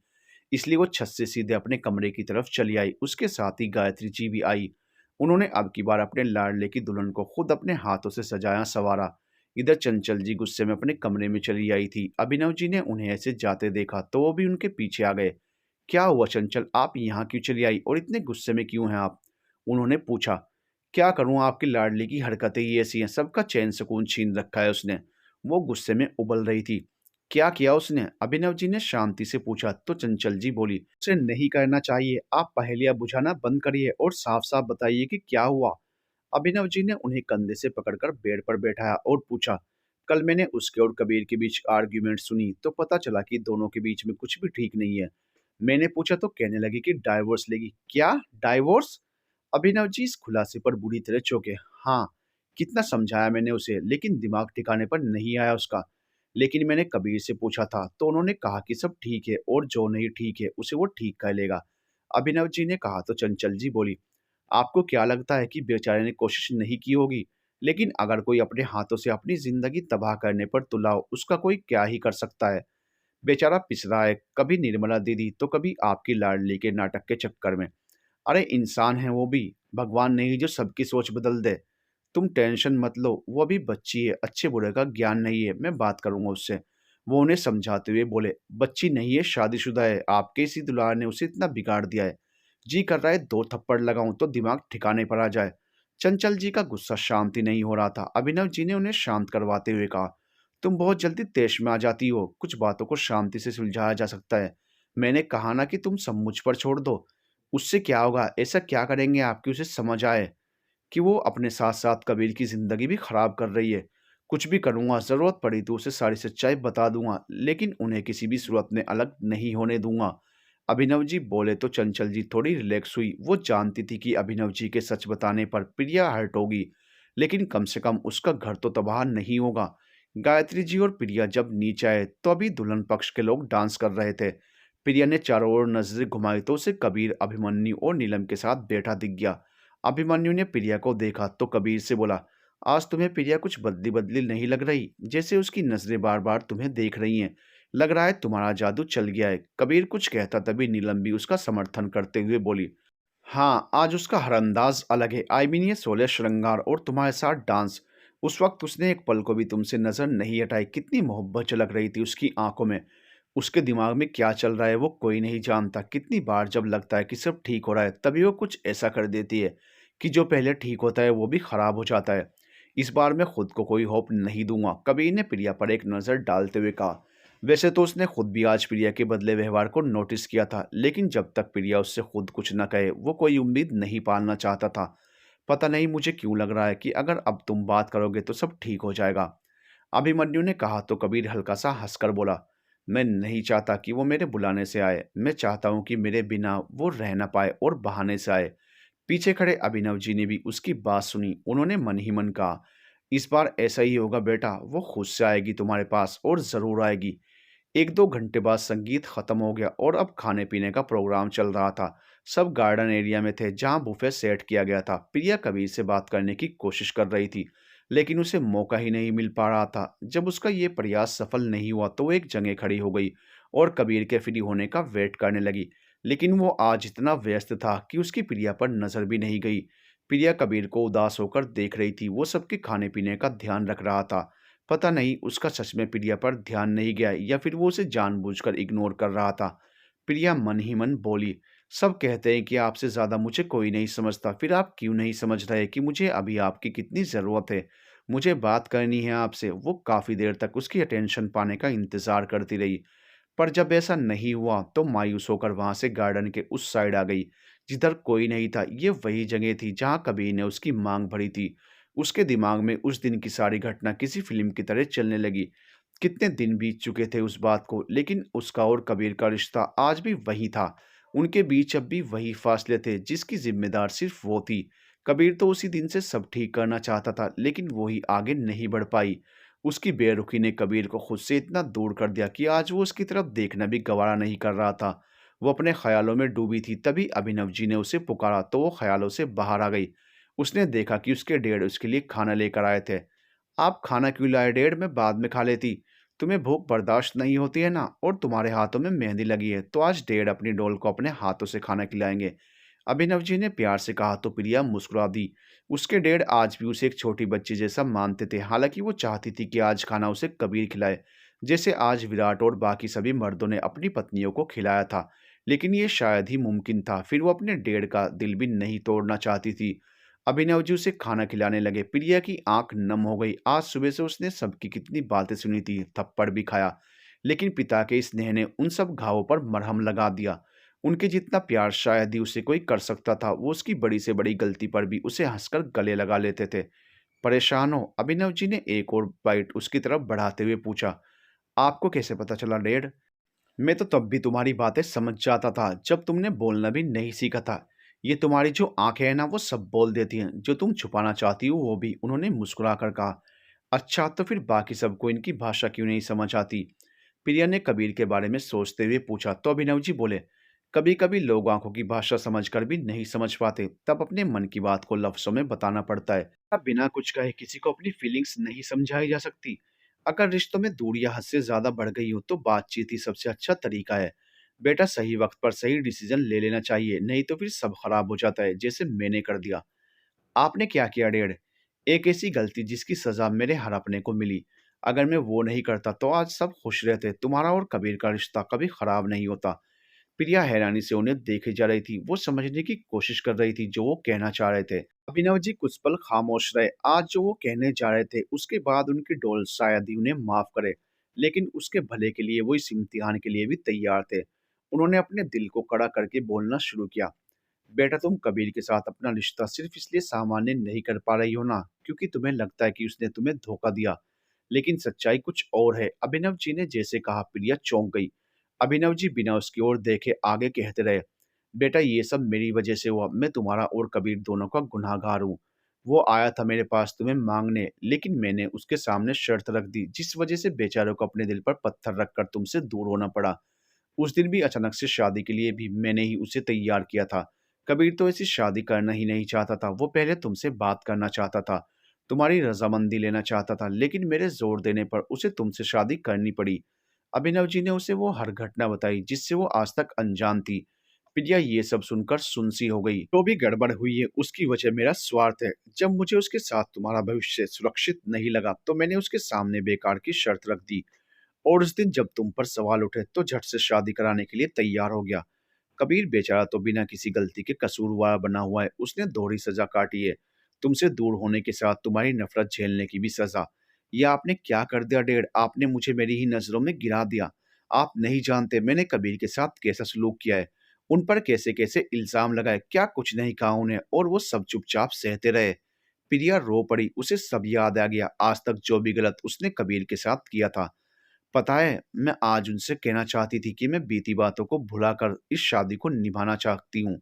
इसलिए वो छत से सीधे अपने कमरे की तरफ चली आई। उसके साथ ही गायत्री जी भी आई। उन्होंने अब की बार अपने लाडले की दुल्हन को खुद अपने हाथों से सजाया संवारा। इधर चंचल जी गुस्से में अपने कमरे में चली आई थी। अभिनव जी ने उन्हें ऐसे जाते देखा तो वो भी उनके पीछे आ गए। क्या हुआ चंचल, आप यहाँ क्यों चली आई और इतने गुस्से में क्यों हैं आप? उन्होंने पूछा। क्या करूं, आपकी लाडली की हरकतें ही ऐसी हैं, सबका चैन सुकून छीन रखा है उसने। वो गुस्से में उबल रही थी। क्या किया उसने? अभिनव जी ने शांति से पूछा तो चंचल जी बोली, उसे नहीं करना चाहिए। आप पहेलियां बुझाना बंद करिए और साफ साफ बताइए कि क्या हुआ। अभिनव जी ने उन्हें कंधे से पकड़कर बेड पर बैठाया और पूछा। कल मैंने उसके और कबीर के बीच आर्ग्यूमेंट सुनी तो पता चला कि दोनों के बीच में कुछ भी ठीक नहीं है। मैंने पूछा तो कहने लगी कि डाइवोर्स लेगी। क्या डाइवोर्स? अभिनव जी इस खुलासे पर बुरी तरह चौंके। हाँ, कितना समझाया मैंने उसे लेकिन दिमाग ठिकाने पर नहीं आया उसका। लेकिन मैंने कबीर से पूछा था तो उन्होंने कहा कि सब ठीक है और जो नहीं ठीक है उसे वो ठीक कर लेगा। अभिनव जी ने कहा तो चंचल जी बोली, आपको क्या लगता है कि बेचारे ने कोशिश नहीं की होगी? लेकिन अगर कोई अपने हाथों से अपनी जिंदगी तबाह करने पर तुला हो, उसका कोई क्या ही कर सकता है? बेचारा पिस रहा है, कभी निर्मला दीदी तो कभी आपकी लाडली के नाटक के चक्कर में। अरे इंसान है वो भी, भगवान नहीं जो सबकी सोच बदल दे। तुम टेंशन मत लो, वो अभी बच्ची है, अच्छे बुरे का ज्ञान नहीं है, मैं बात करूंगा उससे। वो उन्हें समझाते हुए बोले, बच्ची नहीं है, शादीशुदा है, आपके इसी दुल्हा ने उसे इतना बिगाड़ दिया है। जी कर रहा है दो थप्पड़ लगाऊं तो दिमाग ठिकाने पर आ जाए। चंचल जी का गुस्सा शांति नहीं हो रहा था। अभिनव जी ने उन्हें शांत करवाते हुए कहा, तुम बहुत जल्दी तेश में आ जाती हो, कुछ बातों को शांति से सुलझाया जा सकता है। मैंने कहा ना कि तुम सब मुझ पर छोड़ दो। उससे क्या होगा, ऐसा क्या करेंगे आप कि उसे समझ आए कि वो अपने साथ-साथ कबीर की ज़िंदगी भी ख़राब कर रही है। कुछ भी करूँगा, ज़रूरत पड़ी तो उसे सारी सच्चाई बता दूँगा, लेकिन उन्हें किसी भी सूरत में अलग नहीं होने दूँगा। अभिनव जी बोले तो चंचल जी थोड़ी रिलैक्स हुई। वो जानती थी कि अभिनव जी के सच बताने पर प्रिया हर्ट होगी, लेकिन कम से कम उसका घर तो तबाह नहीं होगा। गायत्री जी और प्रिया जब नीचे आए तो अभी दुल्हन पक्ष के लोग डांस कर रहे थे। प्रिया ने चारों ओर नज़रें घुमाई तो उसे कबीर, अभिमन्यु और नीलम के साथ बैठा दिख गया। अभिमन्यु ने प्रिया को देखा तो कबीर से बोला, आज तुम्हें प्रिया कुछ बदली बदली नहीं लग रही, जैसे उसकी नजरें बार बार तुम्हें देख रही हैं। लग रहा है तुम्हारा जादू चल गया है। कबीर कुछ कहता तभी नीलम भी उसका समर्थन करते हुए बोली, हाँ, आज उसका हर अंदाज अलग है। आई मीन ये 16 श्रृंगार और तुम्हारे साथ डांस। उस वक्त उसने एक पल को भी तुमसे नजर नहीं हटाई। कितनी मोहब्बत झलक रही थी उसकी आंखों में। उसके दिमाग में क्या चल रहा है वो कोई नहीं जानता। कितनी बार जब लगता है कि सब ठीक हो रहा है तभी वो कुछ ऐसा कर देती है कि जो पहले ठीक होता है वो भी खराब हो जाता है। इस बार मैं खुद को कोई होप नहीं दूंगा, कबीर ने प्रिया पर एक नजर डालते हुए कहा। वैसे तो उसने खुद भी आज प्रिया के बदले व्यवहार को नोटिस किया था, लेकिन जब तक प्रिया उससे खुद कुछ न कहे वो कोई उम्मीद नहीं पालना चाहता था। पता नहीं मुझे क्यों लग रहा है कि अगर अब तुम बात करोगे तो सब ठीक हो जाएगा। अभिमन्यु ने कहा तो कबीर हल्का सा हंसकर बोला, मैं नहीं चाहता कि वो मेरे बुलाने से आए। मैं चाहता हूँ कि मेरे बिना वो रह ना पाए और बहाने से आए। पीछे खड़े अभिनव जी ने भी उसकी बात सुनी। उन्होंने मन ही मन कहा, इस बार ऐसा ही होगा बेटा, वो खुद से आएगी तुम्हारे पास और जरूर आएगी। 1-2 घंटे बाद संगीत खत्म हो गया और अब खाने पीने का प्रोग्राम चल रहा था। सब गार्डन एरिया में थे जहां बुफे सेट किया गया था। प्रिया कबीर से बात करने की कोशिश कर रही थी, लेकिन उसे मौका ही नहीं मिल पा रहा था। जब उसका ये प्रयास सफल नहीं हुआ तो वो एक जगह खड़ी हो गई और कबीर के फ्री होने का वेट करने लगी। लेकिन वो आज इतना व्यस्त था कि उसकी प्रिया पर नजर भी नहीं गई। प्रिया कबीर को उदास होकर देख रही थी। वो सबके खाने पीने का ध्यान रख रहा था। पता नहीं उसका सच में प्रिया पर ध्यान नहीं गया या फिर वो उसे जानबूझकर इग्नोर कर रहा था। प्रिया मन ही मन बोली, सब कहते हैं कि आपसे ज्यादा मुझे कोई नहीं समझता, फिर आप क्यों नहीं समझ रहे कि मुझे अभी आपकी कितनी जरूरत है। मुझे बात करनी है आपसे। वो काफी देर तक उसकी अटेंशन पाने का इंतजार करती रही, पर जब ऐसा नहीं हुआ तो मायूस होकर वहां से गार्डन के उस साइड आ गई जिधर कोई नहीं था। ये वही जगह थी जहां कबीर ने उसकी मांग भरी थी। उसके दिमाग में उस दिन की सारी घटना किसी फिल्म की तरह चलने लगी। कितने दिन बीत चुके थे उस बात को, लेकिन उसका और कबीर का रिश्ता आज भी वही था। उनके बीच अब भी वही फासले थे जिसकी जिम्मेदार सिर्फ वो थी। कबीर तो उसी दिन से सब ठीक करना चाहता था, लेकिन वो ही आगे नहीं बढ़ पाई। उसकी बेरुखी ने कबीर को खुद से इतना दूर कर दिया कि आज वो उसकी तरफ देखना भी गवारा नहीं कर रहा था। वो अपने ख्यालों में डूबी थी। तभी अभिनव जी ने उसे पुकारा तो वो ख्यालों से बाहर आ गई। उसने देखा कि उसके डेढ़ उसके लिए खाना लेकर आए थे। आप खाना क्यों लाए डेढ़? मैं बाद में खा लेती। तुम्हें भूख बर्दाश्त नहीं होती है ना, और तुम्हारे हाथों में मेहंदी लगी है, तो आज डेढ़ अपनी डोल को अपने हाथों से खाना खिलाएंगे। अभिनव जी ने प्यार से कहा तो प्रिया मुस्कुरा दी। उसके डेढ़ आज भी उसे एक छोटी बच्ची जैसा मानते थे। हालांकि वो चाहती थी कि आज खाना उसे कबीर खिलाए, जैसे आज विराट और बाकी सभी मर्दों ने अपनी पत्नियों को खिलाया था। लेकिन ये शायद ही मुमकिन था। फिर वो अपने डेढ़ का दिल भी नहीं तोड़ना चाहती थी। अभिनव जी उसे खाना खिलाने लगे। प्रिया की आंख नम हो गई। आज सुबह से उसने सबकी कितनी बातें सुनी थी, थप्पड़ भी खाया, लेकिन पिता के स्नेह ने उन सब घावों पर मरहम लगा दिया। उनके जितना प्यार शायद ही उसे कोई कर सकता था। वो उसकी बड़ी से बड़ी गलती पर भी उसे हंसकर गले लगा लेते थे। परेशान हो? अभिनव जी ने एक और बाइट उसकी तरफ बढ़ाते हुए पूछा। आपको कैसे पता चला डेढ़? मैं तो तब भी तुम्हारी बातें समझ जाता था, जब तुमने बोलना भी नहीं सीखा था। ये तुम्हारी जो आंखें हैं ना, वो सब बोल देती हैं। जो तुम छुपाना चाहती हो वो भी। उन्होंने मुस्कुराकर कहा। अच्छा, तो फिर बाकी सबको इनकी भाषा क्यों नहीं समझ आती? प्रिया ने कबीर के बारे में सोचते हुए पूछा। तो अभिनव जी बोले, कभी कभी लोग आंखों की भाषा समझकर भी नहीं समझ पाते, तब अपने मन की बात को लफ्जों में बताना पड़ता है। अब बिना कुछ कहे किसी को अपनी फीलिंग्स नहीं समझाई जा सकती। अगर रिश्तों में दूरियां हद से ज्यादा बढ़ गई हो तो बातचीत ही सबसे अच्छा तरीका है। बेटा, सही वक्त पर सही डिसीजन ले लेना चाहिए, नहीं तो फिर सब खराब हो जाता है, जैसे मैंने कर दिया। आपने क्या किया डेढ़? एक ऐसी गलती जिसकी सजा मेरे हर अपने को मिली। अगर मैं वो नहीं करता तो आज सब खुश रहते। तुम्हारा और कबीर का रिश्ता कभी खराब नहीं होता। प्रिया हैरानी से उन्हें देखे जा रही थी। वो समझने की कोशिश कर रही थी जो वो कहना चाह रहे थे। अभिनव जी कुछ पल खामोश रहे। आज जो वो कहने जा रहे थे उसके बाद उनकी डोल शायद ही उन्हें माफ करे, लेकिन उसके भले के लिए वो इस इम्तिहान के लिए भी तैयार थे। उन्होंने अपने दिल को कड़ा करके बोलना शुरू किया। बेटा, तुम कबीर के साथ अपना रिश्ता सिर्फ इसलिए सामान्य नहीं कर पा रही हो ना, क्योंकि तुम्हें लगता है कि उसने तुम्हें धोखा दिया। लेकिन सच्चाई कुछ और है। अभिनव जी ने जैसे कहा, प्रिया चौंक गई। अभिनव जी बिना उसकी ओर देखे आगे कहते रहे। बेटा, ये सब मेरी वजह से हुआ। मैं तुम्हारा और कबीर दोनों का गुनहगार हूँ। वो आया था मेरे पास तुम्हें मांगने, लेकिन मैंने उसके सामने शर्त रख दी, जिस वजह से बेचारों को अपने दिल पर पत्थर रखकर तुमसे दूर होना पड़ा। उस दिन भी अचानक से शादी के लिए भी मैंने ही उसे तैयार किया था। कबीर तो ऐसी शादी करना ही नहीं चाहता था। वो पहले तुमसे बात करना चाहता था, तुम्हारी रजामंदी लेना चाहता था, लेकिन मेरे जोर देने पर उसे तुमसे शादी करनी पड़ी। अभिनव जी ने उसे वो हर घटना बताई जिससे वो आज तक अनजान थी। प्रिया ये सब सुनकर सुनसी हो गई। जो भी गड़बड़ हुई है उसकी वजह मेरा स्वार्थ है। जब मुझे उसके साथ तुम्हारा भविष्य सुरक्षित नहीं लगा तो मैंने उसके सामने बेकार की शर्त रख दी, और उस दिन जब तुम पर सवाल उठे तो झट से शादी कराने के लिए तैयार हो गया। कबीर बेचारा तो बिना किसी गलती के कसूरवार बना हुआ है। उसने दोहरी सजा काटी है। तुमसे दूर होने के साथ तुम्हारी नफरत झेलने की भी सजा। ये आपने क्या कर दिया डेढ़? आपने मुझे मेरी ही नजरों में गिरा दिया। आप नहीं जानते मैंने कबीर के साथ कैसा सलूक किया है। उन पर कैसे कैसे इल्जाम लगाए। क्या कुछ नहीं कहा उन्हें, और वो सब चुपचाप सहते रहे। प्रिया रो पड़ी। उसे सब याद आ गया, आज तक जो भी गलत उसने कबीर के साथ किया था। पता है, मैं आज उनसे कहना चाहती थी कि मैं बीती बातों को भुलाकर इस शादी को निभाना चाहती हूँ,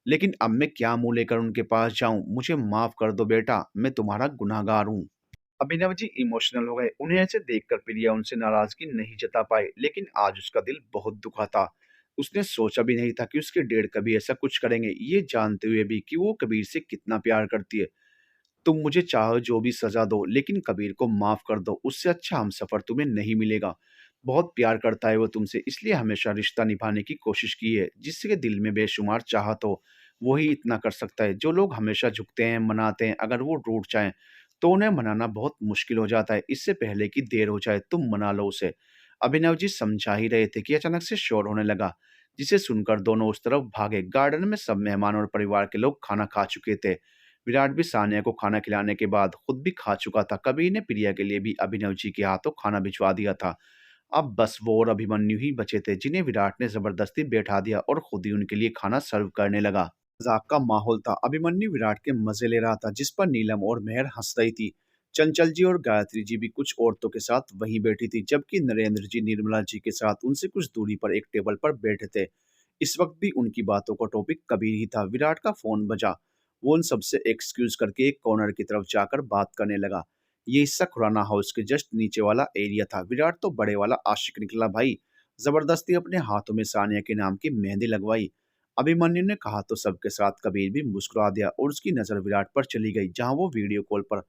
लेकिन अब मैं क्या मुंह लेकर उनके पास जाऊं? मुझे माफ कर दो बेटा, मैं तुम्हारा गुनहगार हूँ। अभिनव जी इमोशनल हो गए। उन्हें ऐसे देखकर प्रिया उनसे नाराजगी नहीं जता पाई, लेकिन आज उसका दिल बहुत दुखा था। उसने सोचा भी नहीं था कि उसके डेढ़ कभी ऐसा कुछ करेंगे, ये जानते हुए भी कि वो कबीर से कितना प्यार करती है। तुम मुझे चाहो जो भी सजा दो, लेकिन कबीर को माफ कर दो। उससे अच्छा हमसफर तुम्हें नहीं मिलेगा। बहुत प्यार करता है वो तुमसे, इसलिए हमेशा रिश्ता निभाने की कोशिश की है। जिसके दिल में बेशुमार चाहत हो वही इतना कर सकता है। जो लोग हमेशा झुकते हैं, मनाते हैं, अगर वो रूठ जाएं तो उन्हें मनाना बहुत मुश्किल हो जाता है। इससे पहले कि देर हो जाए तुम मना लो उसे। अभिनव जी समझा ही रहे थे कि अचानक से शोर होने लगा, जिसे सुनकर दोनों उस तरफ भागे। गार्डन में सब मेहमान और परिवार के लोग खाना खा चुके थे। विराट भी सानिया को खाना खिलाने के बाद खुद भी खा चुका था। कबीर ने प्रिया के लिए भी अभिनव जी के हाथों खाना भिजवा दिया था। अब बस वो और अभिमन्यु ही बचे थे, जिन्हें विराट ने जबरदस्ती बैठा दिया और खुद ही उनके लिए खाना सर्व करने लगा। मजाक का माहौल था। अभिमन्यु विराट के मजे ले रहा था, जिस पर नीलम और मेहर हंस रही थी। चंचल जी और गायत्री जी भी कुछ औरतों के साथ वहीं बैठी थी, जबकि नरेंद्र जी निर्मला जी के साथ उनसे कुछ दूरी पर एक टेबल पर बैठे थे। इस वक्त भी उनकी बातों का टॉपिक कबीर ही था। विराट का फोन बजा। वो उन सबसे एक्सक्यूज करके एक कॉर्नर की तरफ जाकर बात करने लगा। ये हिस्सा खुराना हाउस के जस्ट नीचे वाला एरिया था। विराट तो बड़े वाला आशिक निकला भाई। जबरदस्ती अपने हाथों में सानिया के नाम की मेहंदी लगवाई। अभिमन्यु ने कहा तो सबके साथ कबीर भी मुस्कुरा दिया और उसकी नजर विराट पर चली गई, जहां वो वीडियो कॉल पर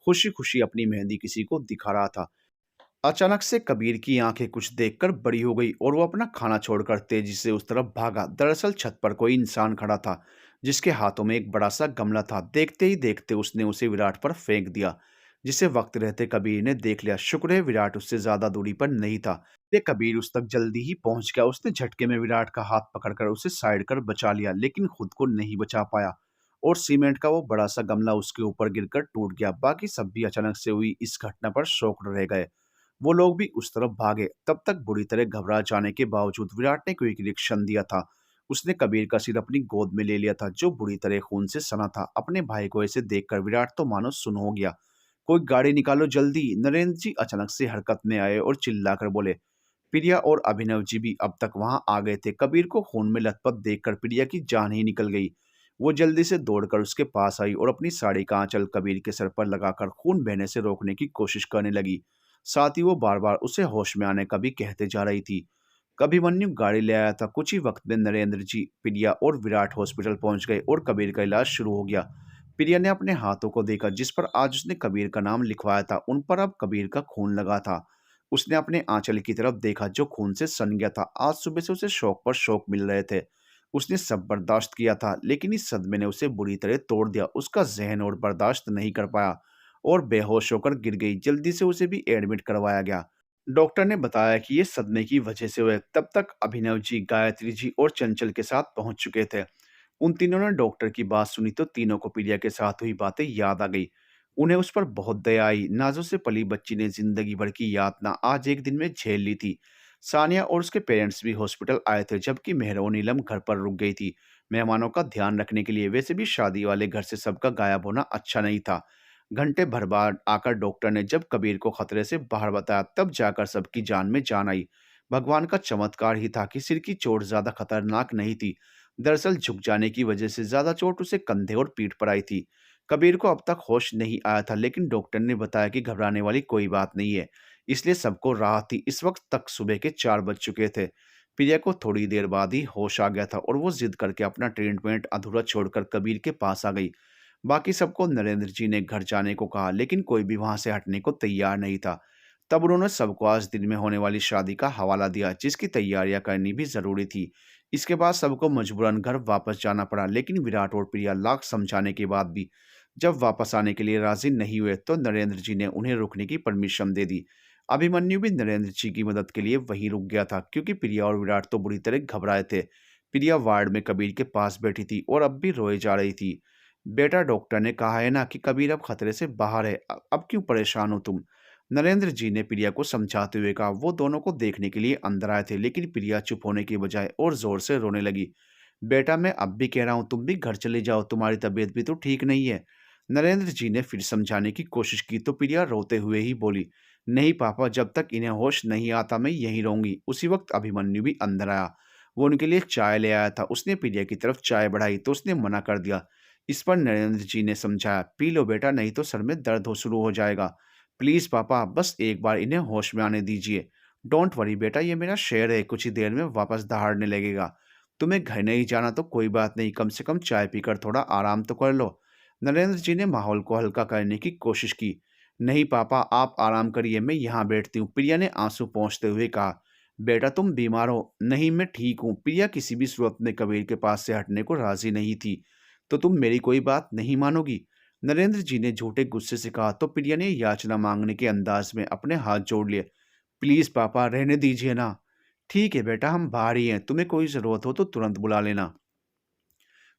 खुशी खुशी अपनी मेहंदी किसी को दिखा रहा था। अचानक से कबीर की आंखें कुछ देखकर बड़ी हो गई और वो अपना खाना छोड़कर तेजी से उस तरफ भागा। दरअसल छत पर कोई इंसान खड़ा था, जिसके हाथों में एक बड़ा सा गमला था। देखते ही देखते उसने उसे विराट पर फेंक दिया, जिसे वक्त रहते कबीर ने देख लिया। शुक्र है विराट उससे ज्यादा दूरी पर नहीं था। ये कबीर उस तक जल्दी ही पहुंच गया। उसने झटके में विराट का हाथ पकड़कर उसे साइड कर बचा लिया, लेकिन खुद को नहीं बचा पाया और सीमेंट का वो बड़ा सा गमला उसके ऊपर गिरकर टूट गया। बाकी सब भी अचानक से हुई इस घटना पर शॉक्ड रह गए। वो लोग भी उस तरफ भागे। तब तक बुरी तरह घबरा जाने के बावजूद विराट ने क्विक रिएक्शन दिया था। उसने कबीर का सिर अपनी गोद में ले लिया था, जो बुरी तरह खून से सना था। अपने भाई को ऐसे देखकर विराट तो मानो सुन हो गया। कोई गाड़ी निकालो जल्दी। नरेंद्र जी अचानक से हरकत में आए और चिल्लाकर बोले। प्रिया और अभिनव जी भी अब तक वहां आ गए थे। कबीर को खून में लथपथ देखकर प्रिया की जान ही निकल गई। वो जल्दी से दौड़कर उसके पास आई और अपनी साड़ी का आंचल कबीर के सर पर लगाकर खून बहने से रोकने की कोशिश करने लगी। साथ ही वो बार बार उसे होश में आने का भी कहते जा रही थी। अभिमन्यु गाड़ी ले आया था। कुछ ही वक्त में नरेंद्र जी, प्रिया और विराट हॉस्पिटल पहुंच गए और कबीर का इलाज शुरू हो गया। प्रिया ने अपने हाथों को देखा, जिस पर आज उसने कबीर का नाम लिखवाया था। उन पर अब कबीर का खून लगा था। उसने अपने आंचल की तरफ देखा, जो खून से सन गया था। आज सुबह से उसे शौक पर शौक मिल रहे थे। उसने सब बर्दाश्त किया था, लेकिन इस सदमे ने उसे बुरी तरह तोड़ दिया। उसका जहन और बर्दाश्त नहीं कर पाया और बेहोश होकर गिर गई। जल्दी से उसे भी एडमिट करवाया गया। डॉक्टर ने बताया कि ये सदमे की वजह से हुए। तब तक अभिनव जी, गायत्री जी और चंचल के साथ पहुंच चुके थे। उन तीनों ने डॉक्टर की बात सुनी तो तीनों को प्रिया के साथ हुई बातें याद आ गई। उन्हें उस पर बहुत दया आई। नाजों से पली बच्ची ने जिंदगी भर की यातना आज एक दिन में झेल ली थी। सानिया और उसके पेरेंट्स भी हॉस्पिटल आए थे, जबकि मेहर और नीलम घर पर रुक गई थी मेहमानों का ध्यान रखने के लिए। वैसे भी शादी वाले घर से सबका गायब होना अच्छा नहीं था। घंटे भर बाद आकर डॉक्टर ने जब कबीर को खतरे से बाहर बताया, तब जाकर सबकी जान में जान आई। भगवान का चमत्कार ही था कि सिर की चोट ज्यादा खतरनाक नहीं थी। दरअसल झुक जाने की वजह से ज्यादा चोट उसे कंधे और पीठ पर आई थी। कबीर को अब तक होश नहीं आया था, लेकिन डॉक्टर ने बताया कि घबराने वाली कोई बात नहीं है, इसलिए सबको राहत थी। इस वक्त तक सुबह के 4 बज चुके थे। प्रिया को थोड़ी देर बाद ही होश आ गया था और वो जिद करके अपना ट्रीटमेंट अधूरा छोड़कर कबीर के पास आ गई। बाकी सबको नरेंद्र जी ने घर जाने को कहा, लेकिन कोई भी वहां से हटने को तैयार नहीं था। तब उन्होंने सबको आज दिन में होने वाली शादी का हवाला दिया, जिसकी तैयारियां करनी भी जरूरी थी। इसके बाद सबको मजबूरन घर वापस जाना पड़ा, लेकिन विराट और प्रिया लाख समझाने के बाद भी जब वापस आने के लिए राजी नहीं हुए, तो नरेंद्र जी ने उन्हें रुकने की परमिशन दे दी। अभिमन्यु भी नरेंद्र जी की मदद के लिए वहीं रुक गया था, क्योंकि प्रिया और विराट तो बुरी तरह घबराए थे। प्रिया वार्ड में कबीर के पास बैठी थी और अब भी रोए जा रही थी। बेटा, डॉक्टर ने कहा है ना कि कबीर अब खतरे से बाहर है। अब क्यों परेशान हो तुम? नरेंद्र जी ने प्रिया को समझाते हुए कहा। वो दोनों को देखने के लिए अंदर आए थे, लेकिन प्रिया चुप होने की बजाय और जोर से रोने लगी। बेटा, मैं अब भी कह रहा हूँ, तुम भी घर चले जाओ, तुम्हारी तबीयत भी तो ठीक नहीं है। नरेंद्र जी ने फिर समझाने की कोशिश की तो प्रिया रोते हुए ही बोली, नहीं पापा, जब तक इन्हें होश नहीं आता मैं यहीं रहूंगी। उसी वक्त अभिमन्यु भी अंदर आया। वो उनके लिए चाय ले आया था। उसने प्रिया की तरफ चाय बढ़ाई तो उसने मना कर दिया। इस पर नरेंद्र जी ने समझाया, पी लो बेटा, नहीं तो सर में दर्द हो शुरू हो जाएगा। प्लीज पापा, बस एक बार इन्हें होश में आने दीजिए। डोंट वरी बेटा, ये मेरा शेर है, कुछ ही देर में वापस दहाड़ने लगेगा। तुम्हें घर नहीं जाना तो कोई बात नहीं, कम से कम चाय पीकर थोड़ा आराम तो कर लो। नरेंद्र जी ने माहौल को हल्का करने की कोशिश की। नहीं पापा, आप आराम करिए, मैं यहाँ बैठती हूँ, प्रिया ने आंसू पोंछते हुए कहा। बेटा, तुम बीमार हो? नहीं, मैं ठीक हूँ। प्रिया किसी भी सूरत में कबीर के पास से हटने को राजी नहीं थी। तो तुम मेरी कोई बात नहीं मानोगी? नरेंद्र जी ने झूठे गुस्से से कहा तो प्रिया ने याचना मांगने के अंदाज में अपने हाथ जोड़ लिए। प्लीज पापा, रहने दीजिए ना। ठीक है बेटा, हम बाहर ही हैं, तुम्हें कोई जरूरत हो तो तुरंत बुला लेना।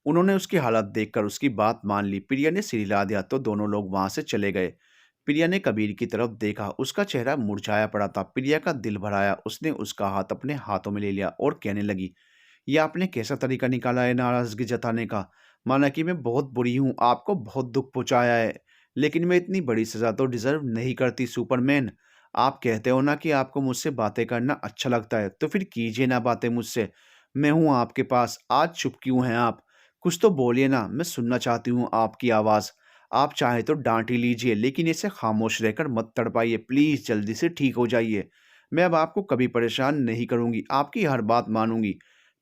उन्होंने उसकी हालत देखकर उसकी बात मान ली। प्रिया ने सिर हिला दिया तो दोनों लोग वहां से चले गए। प्रिया ने कबीर की तरफ देखा। उसका चेहरा मुरझाया पड़ा था। प्रिया का दिल भर आया। उसने उसका हाथ अपने हाथों में ले लिया और कहने लगी, यह आपने कैसा तरीका निकाला है नाराजगी जताने का? माना कि मैं बहुत बुरी हूँ, आपको बहुत दुख पहुंचाया है, लेकिन मैं इतनी बड़ी सजा तो डिजर्व नहीं करती। सुपरमैन, आप कहते हो ना कि आपको मुझसे बातें करना अच्छा लगता है, तो फिर कीजिए ना बातें मुझसे। मैं हूं आपके पास। आज चुप क्यों हैं आप? कुछ तो बोलिए ना, मैं सुनना चाहती हूँ आपकी आवाज़। आप चाहें तो डाँट ही लीजिए, लेकिन इसे खामोश रहकर मत तड़पाइए। प्लीज़ जल्दी से ठीक हो जाइए। मैं अब आपको कभी परेशान नहीं करूँगी, आपकी हर बात मानूँगी।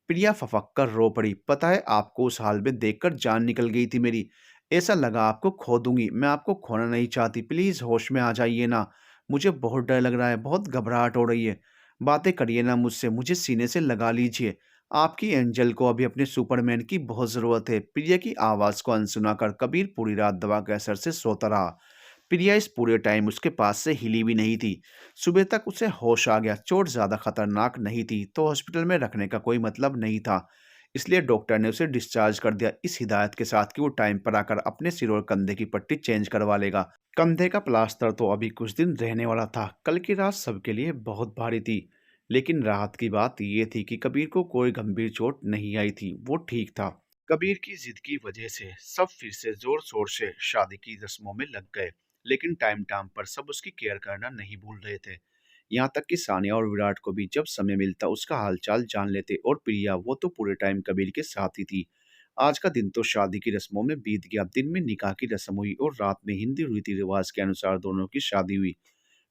प्रिया फफक कर रो पड़ी। पता है आपको उस हाल में देखकर जान निकल गई थी मेरी। ऐसा लगा आपको खो दूँगी। मैं आपको खोना नहीं चाहती। प्लीज़ होश में आ जाइए ना। मुझे बहुत डर लग रहा है, बहुत घबराहट हो रही है। बातें करिए ना मुझसे, मुझे सीने से लगा लीजिए। आपकी एंजल को अभी अपने सुपरमैन की बहुत ज़रूरत है। प्रिया की आवाज़ को अनसुना कर कबीर पूरी रात दवा के असर से सोता रहा। प्रिया इस पूरे टाइम उसके पास से हिली भी नहीं थी। सुबह तक उसे होश आ गया। चोट ज़्यादा खतरनाक नहीं थी, तो हॉस्पिटल में रखने का कोई मतलब नहीं था। इसलिए डॉक्टर ने उसे डिस्चार्ज कर दिया, इस हिदायत के साथ कि वो टाइम पर आकर अपने सिर और कंधे की पट्टी चेंज करवा लेगा। कंधे का प्लास्टर तो अभी कुछ दिन रहने वाला था। कल की रात सबके लिए बहुत भारी थी, लेकिन राहत की बात ये थी कि कबीर को कोई गंभीर चोट नहीं आई थी, वो ठीक था। कबीर की जिद की वजह से सब फिर से जोर शोर से शादी की रस्मों में लग गए, लेकिन टाइम टाइम पर सब उसकी केयर करना नहीं भूल रहे थे। यहाँ तक कि सानिया और विराट को भी जब समय मिलता उसका हालचाल जान लेते, और प्रिया वो तो पूरे टाइम कबीर के साथ ही थी। आज का दिन तो शादी की रस्मों में बीत गया। दिन में निकाह की रस्म हुई और रात में हिंदी रीति रिवाज के अनुसार दोनों की शादी हुई।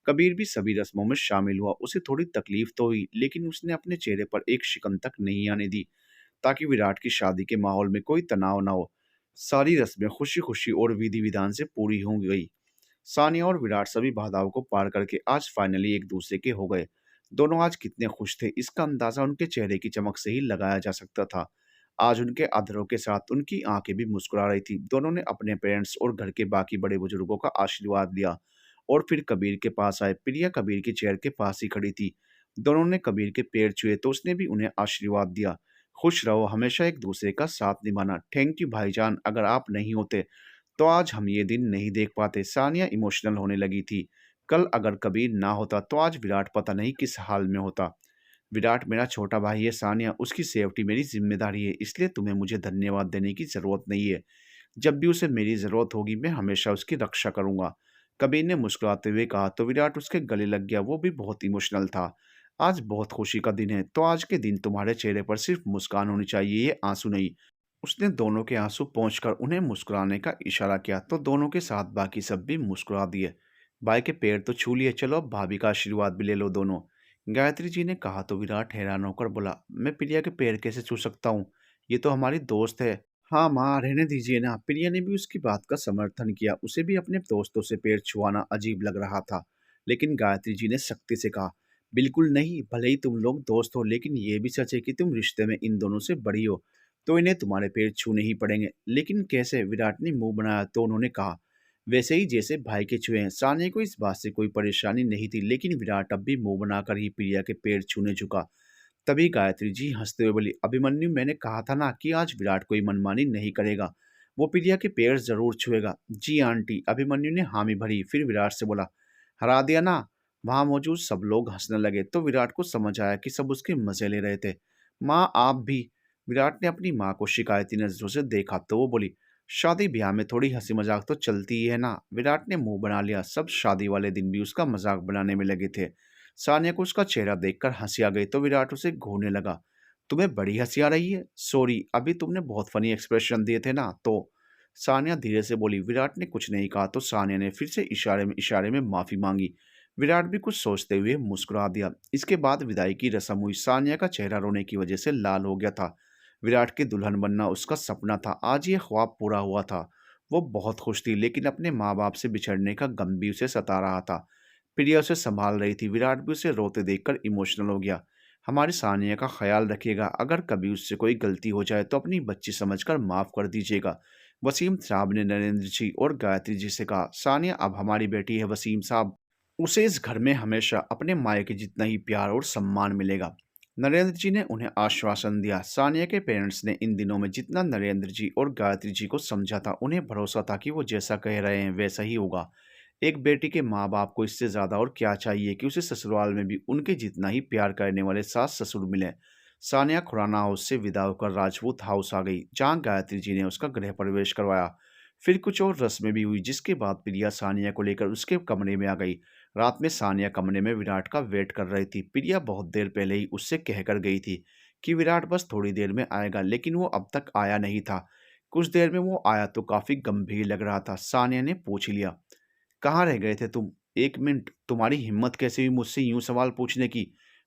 कबीर भी सभी रस्मों में शामिल हुआ। उसे थोड़ी तकलीफ तो हुई, लेकिन उसने अपने चेहरे पर एक शिकन तक नहीं आने दी, ताकि विराट की शादी के माहौल में कोई तनाव ना हो। सारी रस्में खुशी खुशी और विधि विधान से पूरी हो गई। सानिया और विराट सभी बाधाओं को पार करके आज फाइनली एक दूसरे के हो गए। दोनों आज कितने खुश थे, इसका अंदाजा उनके चेहरे की चमक से ही लगाया जा सकता था। आज उनके अधरों के साथ उनकी आंखें भी मुस्कुरा रही थी। दोनों ने अपने पेरेंट्स और घर के बाकी बड़े बुजुर्गों का आशीर्वाद लिया और फिर कबीर के पास आए। प्रिया कबीर की चेयर के पास ही खड़ी थी। दोनों ने कबीर के पैर छुए तो उसने भी उन्हें आशीर्वाद दिया। खुश रहो, हमेशा एक दूसरे का साथ निभाना। थैंक यू भाईजान, अगर आप नहीं होते तो आज हम ये दिन नहीं देख पाते। सानिया इमोशनल होने लगी थी। कल अगर कबीर ना होता तो आज विराट पता नहीं किस हाल में होता। विराट मेरा छोटा भाई है सानिया, उसकी सेफ्टी मेरी जिम्मेदारी है, इसलिए तुम्हें मुझे धन्यवाद देने की ज़रूरत नहीं है। जब भी उसे मेरी ज़रूरत होगी मैं हमेशा उसकी रक्षा करूंगा। कबीर ने मुस्कुराते हुए कहा तो विराट उसके गले लग गया। वो भी बहुत इमोशनल था। आज बहुत खुशी का दिन है, तो आज के दिन तुम्हारे चेहरे पर सिर्फ मुस्कान होनी चाहिए, ये आंसू नहीं। उसने दोनों के आंसू पोंछकर उन्हें मुस्कुराने का इशारा किया, तो दोनों के साथ बाकी सब भी मुस्कुरा दिए। भाई के पैर तो छू लिए, चलो अब भाभी का आशीर्वाद भी ले लो दोनों। गायत्री जी ने कहा तो विराट हैरान होकर बोला, मैं प्रिया के पैर कैसे छू सकता हूँ, ये तो हमारी दोस्त है। हाँ माँ, रहने दीजिए ना। प्रिया ने भी उसकी बात का समर्थन किया। उसे भी अपने दोस्तों से पैर छुआना अजीब लग रहा था, लेकिन गायत्री जी ने सख्ती से कहा, बिल्कुल नहीं। भले ही तुम लोग दोस्त हो, लेकिन ये भी सच है कि तुम रिश्ते में इन दोनों से बड़ी हो, तो इन्हें तुम्हारे पैर छूने ही पड़ेंगे। लेकिन कैसे? विराट ने मुंह बनाया तो उन्होंने कहा, वैसे ही जैसे भाई के छुए हैं। सानिया को इस बात से कोई परेशानी नहीं थी, लेकिन विराट अब भी मुंह बनाकर ही प्रिया के पैर छूने झुका। तभी गायत्री जी हंसते हुए बोली, अभिमन्यु, मैंने कहा था ना कि आज विराट कोई मनमानी नहीं करेगा, वो प्रिया के पैर जरूर छुएगा। जी आंटी। अभिमन्यु ने हामी भरी, फिर विराट से बोला, हरा दिया ना। वहां मौजूद सब लोग हंसने लगे, तो विराट को समझ आया कि सब उसके मजे ले रहे थे। माँ आप भी। विराट ने अपनी माँ को शिकायती नजरों से देखा तो वो बोली, शादी ब्याह में थोड़ी हंसी मजाक तो चलती ही है ना। विराट ने मुंह बना लिया। सब शादी वाले दिन भी उसका मजाक बनाने में लगे थे। सानिया को उसका चेहरा देखकर हंसी आ गई, तो विराट उसे घूरने लगा। तुम्हें बड़ी हंसी आ रही है? सॉरी, अभी तुमने बहुत फनी एक्सप्रेशन दिए थे ना, तो। सानिया धीरे से बोली। विराट ने कुछ नहीं कहा तो सानिया ने फिर से इशारे में माफी मांगी। विराट भी कुछ सोचते हुए मुस्कुरा दिया। इसके बाद विदाई की रस्म हुई। सानिया का चेहरा रोने की वजह से लाल हो गया था। विराट की दुल्हन बनना उसका सपना था, आज ये ख्वाब पूरा हुआ था। वो बहुत खुश थी, लेकिन अपने माँ बाप से बिछड़ने का गम भी उसे सता रहा था। प्रिया उसे संभाल रही थी। विराट भी उसे रोते देखकर इमोशनल हो गया। हमारी सानिया का ख्याल रखिएगा, अगर कभी उससे कोई गलती हो जाए तो अपनी बच्ची समझकर माफ कर दीजिएगा। वसीम साहब ने नरेंद्र जी और गायत्री जी से कहा, सानिया अब हमारी बेटी है वसीम साहब, उसे इस घर में हमेशा अपने मायके जितना ही प्यार और सम्मान मिलेगा। नरेंद्र जी ने उन्हें आश्वासन दिया। सानिया के पेरेंट्स ने इन दिनों में जितना नरेंद्र जी और गायत्री जी को समझा था, उन्हें भरोसा था कि वो जैसा कह रहे हैं वैसा ही होगा। एक बेटी के माँ बाप को इससे ज़्यादा और क्या चाहिए कि उसे ससुराल में भी उनके जितना ही प्यार करने वाले सास ससुर मिले। सानिया खुराना हाउस से विदा होकर राजपूत हाउस आ गई, जहाँ गायत्री जी ने उसका गृह प्रवेश करवाया। फिर कुछ और रस्में भी हुई, जिसके बाद प्रिया सानिया को लेकर उसके कमरे में आ गई। रात में सानिया कमरे में विराट का वेट कर रही थी। प्रिया बहुत देर पहले ही उससे कहकर गई थी कि विराट बस थोड़ी देर में आएगा, लेकिन वो अब तक आया नहीं था। कुछ देर में वो आया तो काफ़ी गंभीर लग रहा था। सानिया ने पूछ लिया, कहाँ रह गए थे तुम? 1 मिनट, तुम्हारी हिम्मत कैसे हुई मुझसे यूं सवाल पूछने की?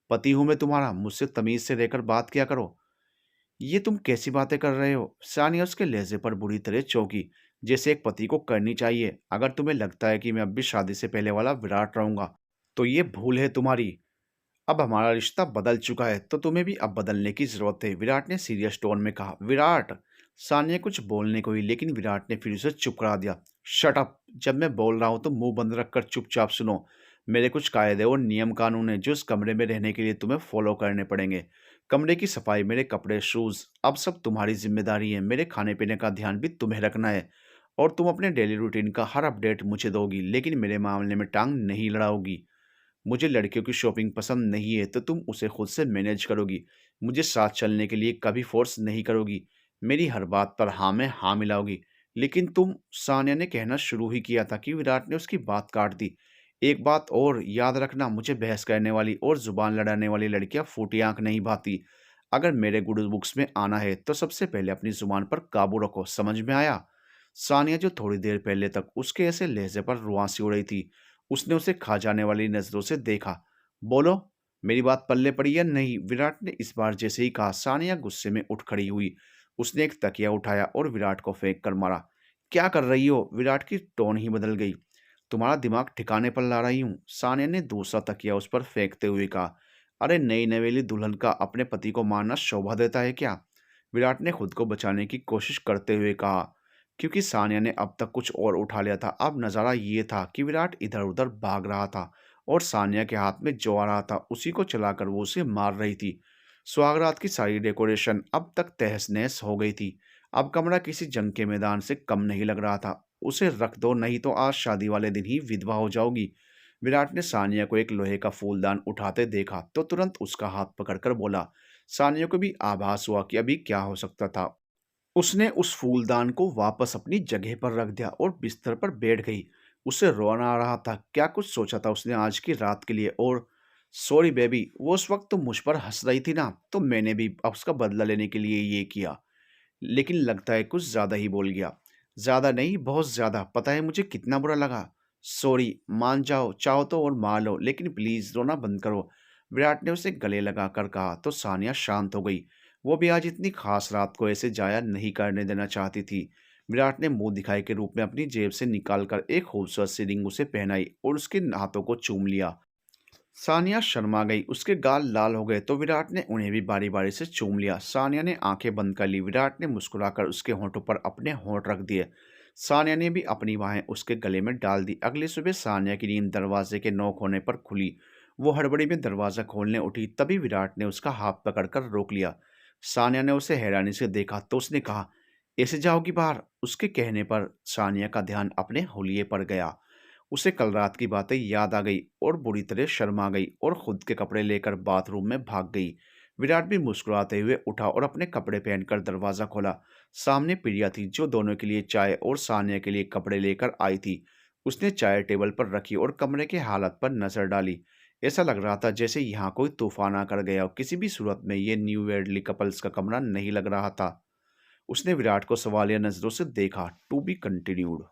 पति हूं मैं तुम्हारा, मुझसे तमीज से रहकर बात किया करो। ये तुम कैसी बातें कर रहे हो? सानिया उसके लहजे पर बुरी तरह चौंकी, जैसे एक पति को करनी चाहिए। अगर तुम्हें लगता है कि मैं अब भी शादी से पहले वाला विराट रहूंगा, तो ये भूल है तुम्हारी। अब हमारा रिश्ता बदल चुका है, तो तुम्हें भी अब बदलने की जरूरत है, विराट ने सीरियस टोन में कहा। विराट! सानिया कुछ बोलने को ही, लेकिन विराट ने फिर उसे चुप करा दिया। Shut up! जब मैं बोल रहा हूं तो मुंह बंद रखकर चुपचाप सुनो। मेरे कुछ कायदे और नियम कानून हैं जो इस कमरे में रहने के लिए तुम्हें फॉलो करने पड़ेंगे। कमरे की सफाई, मेरे कपड़े, शूज, अब सब तुम्हारी जिम्मेदारी है। मेरे खाने पीने का ध्यान भी तुम्हें रखना है, और तुम अपने डेली रूटीन का हर अपडेट मुझे दोगी, लेकिन मेरे मामले में टांग नहीं लड़ाओगी। मुझे लड़कियों की शॉपिंग पसंद नहीं है, तो तुम उसे खुद से मैनेज करोगी। मुझे साथ चलने के लिए कभी फोर्स नहीं करोगी। मेरी हर बात पर हाँ में हाँ मिलाओगी। लेकिन तुम, सानिया ने कहना शुरू ही किया था कि विराट ने उसकी बात काट दी। एक बात और याद रखना, मुझे बहस करने वाली और जुबान लड़ाने वाली लड़कियां फूटी आंख नहीं भाती। अगर मेरे गुड बुक्स में आना है तो सबसे पहले अपनी जुबान पर काबू रखो, समझ में आया? सानिया, जो थोड़ी देर पहले तक उसके ऐसे लहजे पर रुआंसी उड़ रही थी, उसने उसे खा जाने वाली नजरों से देखा। बोलो, मेरी बात पल्ले पड़ी या नहीं? विराट ने इस बार जैसे ही कहा, सानिया गुस्से में उठ खड़ी हुई। उसने एक तकिया उठाया और विराट को फेंक कर मारा। क्या कर रही हो? विराट की टोन ही बदल गई। तुम्हारा दिमाग ठिकाने पर ला रही हूँ, सानिया ने दूसरा तकिया उस पर फेंकते हुए कहा। अरे, नई नवेली दुल्हन का अपने पति को मारना शोभा देता है क्या? विराट ने खुद को बचाने की कोशिश करते हुए कहा, क्योंकि सानिया ने अब तक कुछ और उठा लिया था। अब नज़ारा ये था कि विराट इधर उधर भाग रहा था, और सानिया के हाथ में जो आ रहा था उसी को चलाकर वो उसे मार रही थी। सुहागरात की सारी डेकोरेशन अब तक तहस नहस हो गई थी। अब कमरा किसी जंग के मैदान से कम नहीं लग रहा था। उसे रख दो, नहीं तो आज शादी वाले दिन ही विधवा हो जाओगी। विराट ने सानिया को एक लोहे का फूलदान उठाते देखा तो तुरंत उसका हाथ पकड़कर बोला। सानिया को भी आभास हुआ कि अभी क्या हो सकता था। उसने उस फूलदान को वापस अपनी जगह पर रख दिया और बिस्तर पर बैठ गई। उसे रोना आ रहा था। क्या कुछ सोचा था उसने आज की रात के लिए? और सॉरी बेबी, वो उस वक्त तुम मुझ पर हंस रही थी ना, तो मैंने भी अब उसका बदला लेने के लिए ये किया। लेकिन लगता है कुछ ज़्यादा ही बोल गया। ज़्यादा नहीं, बहुत ज़्यादा। पता है मुझे कितना बुरा लगा। सॉरी, मान जाओ, चाहो तो और मार लो, लेकिन प्लीज़ रोना बंद करो। विराट ने उसे गले लगाकर कहा तो सानिया शांत हो गई। वो भी आज इतनी खास रात को ऐसे जाया नहीं करने देना चाहती थी। विराट ने मुंह दिखाई के रूप में अपनी जेब से निकालकर एक खूबसूरत सी रिंग उसे पहनाई और उसके हाथों को चूम लिया। सानिया शर्मा गई, उसके गाल लाल हो गए, तो विराट ने उन्हें भी बारी बारी से चूम लिया। सानिया ने आंखें बंद कर ली। विराट ने मुस्कुराकर उसके होंठों पर अपने होंठ रख दिए। सानिया ने भी अपनी बाहें उसके गले में डाल दी। अगली सुबह सानिया की नींद दरवाजे के नॉक होने पर खुली। वो हड़बड़ी में दरवाजा खोलने उठी, तभी विराट ने उसका हाथ पकड़कर रोक लिया। सानिया ने उसे हैरानी से देखा तो उसने कहा, ऐसे जाओगी बाहर? उसके कहने पर सानिया का ध्यान अपने हुलिये पर गया। उसे कल रात की बातें याद आ गई और बुरी तरह शर्मा गई और खुद के कपड़े लेकर बाथरूम में भाग गई। विराट भी मुस्कुराते हुए उठा और अपने कपड़े पहनकर दरवाजा खोला। सामने प्रिया थी, जो दोनों के लिए चाय और सानिया के लिए कपड़े लेकर आई थी। उसने चाय टेबल पर रखी और कमरे के हालत पर नजर डाली। ऐसा लग रहा था जैसे यहाँ कोई तूफान आकर गया हो। किसी भी सूरत में ये न्यू वेडली कपल्स का कमरा नहीं लग रहा था। उसने विराट को सवालिया नजरों से देखा। To be continued.